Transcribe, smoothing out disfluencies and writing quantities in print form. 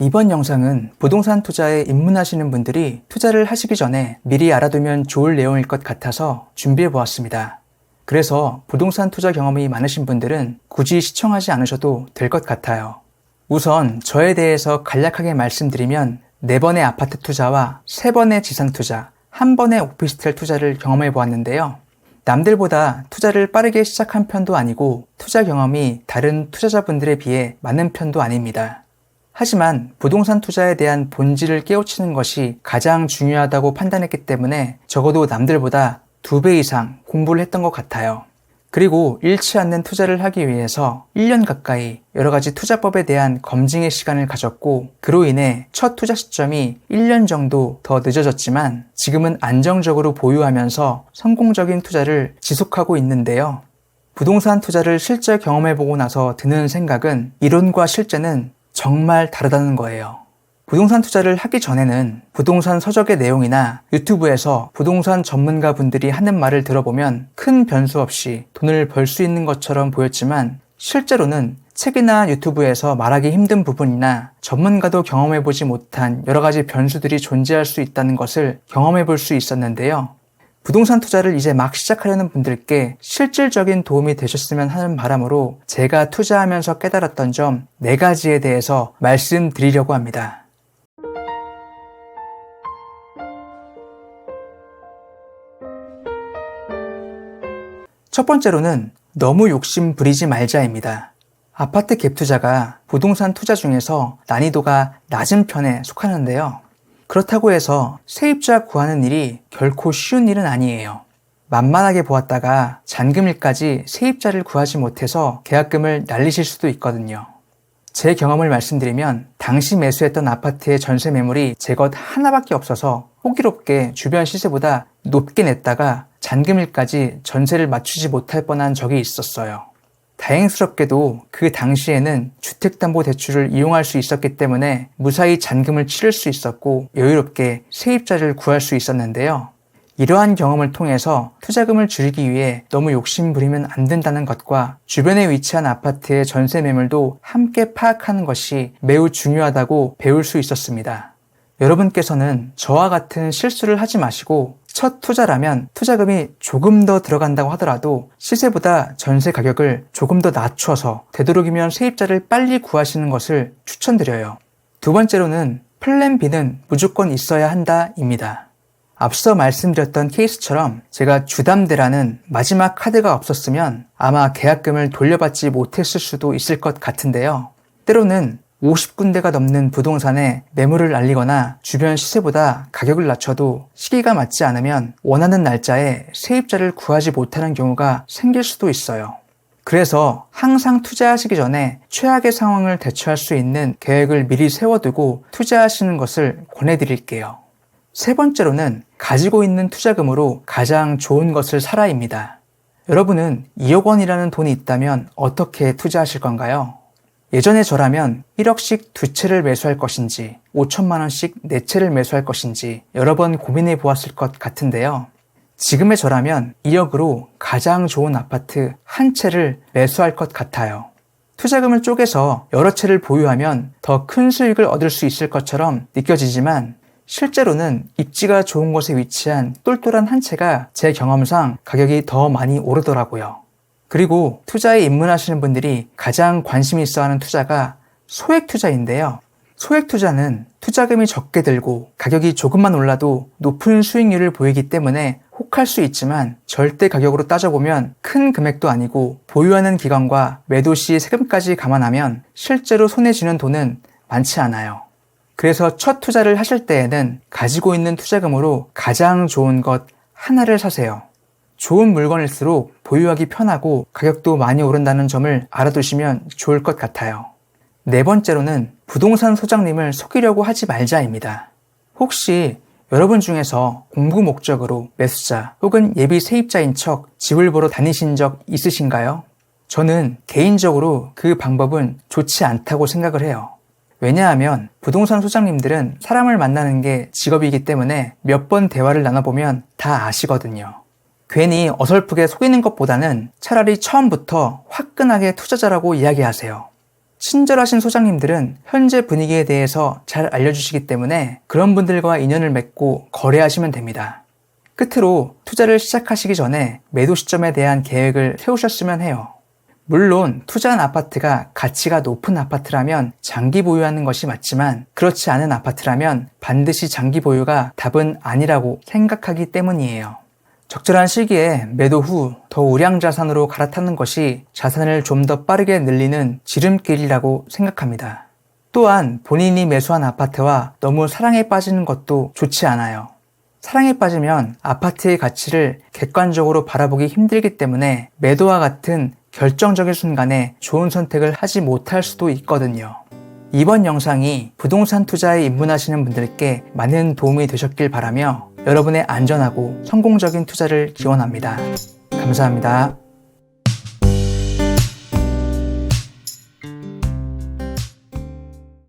이번 영상은 부동산 투자에 입문하시는 분들이 투자를 하시기 전에 미리 알아두면 좋을 내용일 것 같아서 준비해 보았습니다. 그래서 부동산 투자 경험이 많으신 분들은 굳이 시청하지 않으셔도 될 것 같아요. 우선 저에 대해서 간략하게 말씀드리면 4번의 아파트 투자와 3번의 지상 투자, 1번의 오피스텔 투자를 경험해 보았는데요. 남들보다 투자를 빠르게 시작한 편도 아니고 투자 경험이 다른 투자자분들에 비해 많은 편도 아닙니다. 하지만 부동산 투자에 대한 본질을 깨우치는 것이 가장 중요하다고 판단했기 때문에 적어도 남들보다 2배 이상 공부를 했던 것 같아요. 그리고 잃지 않는 투자를 하기 위해서 1년 가까이 여러 가지 투자법에 대한 검증의 시간을 가졌고, 그로 인해 첫 투자 시점이 1년 정도 더 늦어졌지만 지금은 안정적으로 보유하면서 성공적인 투자를 지속하고 있는데요. 부동산 투자를 실제 경험해보고 나서 드는 생각은 이론과 실제는 정말 다르다는 거예요. 부동산 투자를 하기 전에는 부동산 서적의 내용이나 유튜브에서 부동산 전문가 분들이 하는 말을 들어보면 큰 변수 없이 돈을 벌 수 있는 것처럼 보였지만, 실제로는 책이나 유튜브에서 말하기 힘든 부분이나 전문가도 경험해보지 못한 여러 가지 변수들이 존재할 수 있다는 것을 경험해볼 수 있었는데요. 부동산 투자를 이제 막 시작하려는 분들께 실질적인 도움이 되셨으면 하는 바람으로 제가 투자하면서 깨달았던 점 4가지에 대해서 말씀드리려고 합니다. 첫 번째로는 너무 욕심 부리지 말자입니다. 아파트 갭 투자가 부동산 투자 중에서 난이도가 낮은 편에 속하는데요. 그렇다고 해서 세입자 구하는 일이 결코 쉬운 일은 아니에요. 만만하게 보았다가 잔금일까지 세입자를 구하지 못해서 계약금을 날리실 수도 있거든요. 제 경험을 말씀드리면 당시 매수했던 아파트의 전세 매물이 제 것 하나밖에 없어서 호기롭게 주변 시세보다 높게 냈다가 잔금일까지 전세를 맞추지 못할 뻔한 적이 있었어요. 다행스럽게도 그 당시에는 주택담보대출을 이용할 수 있었기 때문에 무사히 잔금을 치를 수 있었고 여유롭게 세입자를 구할 수 있었는데요. 이러한 경험을 통해서 투자금을 줄이기 위해 너무 욕심부리면 안 된다는 것과 주변에 위치한 아파트의 전세 매물도 함께 파악하는 것이 매우 중요하다고 배울 수 있었습니다. 여러분께서는 저와 같은 실수를 하지 마시고 첫 투자라면 투자금이 조금 더 들어간다고 하더라도 시세보다 전세 가격을 조금 더 낮춰서 되도록이면 세입자를 빨리 구하시는 것을 추천드려요. 두 번째로는 플랜 B는 무조건 있어야 한다입니다. 앞서 말씀드렸던 케이스처럼 제가 주담대라는 마지막 카드가 없었으면 아마 계약금을 돌려받지 못했을 수도 있을 것 같은데요. 때로는 50군데가 넘는 부동산에 매물을 알리거나 주변 시세보다 가격을 낮춰도 시기가 맞지 않으면 원하는 날짜에 세입자를 구하지 못하는 경우가 생길 수도 있어요. 그래서 항상 투자하시기 전에 최악의 상황을 대처할 수 있는 계획을 미리 세워두고 투자하시는 것을 권해드릴게요. 세 번째로는 가지고 있는 투자금으로 가장 좋은 것을 사라입니다. 여러분은 2억 원이라는 돈이 있다면 어떻게 투자하실 건가요? 예전에 저라면 1억씩 2채를 매수할 것인지 5천만 원씩 4채를 매수할 것인지 여러 번 고민해 보았을 것 같은데요. 지금의 저라면 2억으로 가장 좋은 아파트 1채를 매수할 것 같아요. 투자금을 쪼개서 여러 채를 보유하면 더 큰 수익을 얻을 수 있을 것처럼 느껴지지만 실제로는 입지가 좋은 곳에 위치한 똘똘한 1채가 제 경험상 가격이 더 많이 오르더라고요. 그리고 투자에 입문하시는 분들이 가장 관심이 있어하는 투자가 소액 투자인데요. 소액 투자는 투자금이 적게 들고 가격이 조금만 올라도 높은 수익률을 보이기 때문에 혹할 수 있지만 절대 가격으로 따져보면 큰 금액도 아니고 보유하는 기간과 매도 시 세금까지 감안하면 실제로 손에 쥐는 돈은 많지 않아요. 그래서 첫 투자를 하실 때에는 가지고 있는 투자금으로 가장 좋은 것 하나를 사세요. 좋은 물건일수록 보유하기 편하고 가격도 많이 오른다는 점을 알아두시면 좋을 것 같아요. 4번째로는 부동산 소장님을 속이려고 하지 말자입니다. 혹시 여러분 중에서 공부 목적으로 매수자 혹은 예비 세입자인 척 집을 보러 다니신 적 있으신가요? 저는 개인적으로 그 방법은 좋지 않다고 생각을 해요. 왜냐하면 부동산 소장님들은 사람을 만나는 게 직업이기 때문에 몇 번 대화를 나눠보면 다 아시거든요. 괜히 어설프게 속이는 것보다는 차라리 처음부터 화끈하게 투자자라고 이야기하세요. 친절하신 소장님들은 현재 분위기에 대해서 잘 알려주시기 때문에 그런 분들과 인연을 맺고 거래하시면 됩니다. 끝으로 투자를 시작하시기 전에 매도 시점에 대한 계획을 세우셨으면 해요. 물론 투자한 아파트가 가치가 높은 아파트라면 장기 보유하는 것이 맞지만 그렇지 않은 아파트라면 반드시 장기 보유가 답은 아니라고 생각하기 때문이에요. 적절한 시기에 매도 후 더 우량 자산으로 갈아타는 것이 자산을 좀 더 빠르게 늘리는 지름길이라고 생각합니다. 또한 본인이 매수한 아파트와 너무 사랑에 빠지는 것도 좋지 않아요. 사랑에 빠지면 아파트의 가치를 객관적으로 바라보기 힘들기 때문에 매도와 같은 결정적인 순간에 좋은 선택을 하지 못할 수도 있거든요. 이번 영상이 부동산 투자에 입문하시는 분들께 많은 도움이 되셨길 바라며 여러분의 안전하고 성공적인 투자를 기원합니다. 감사합니다.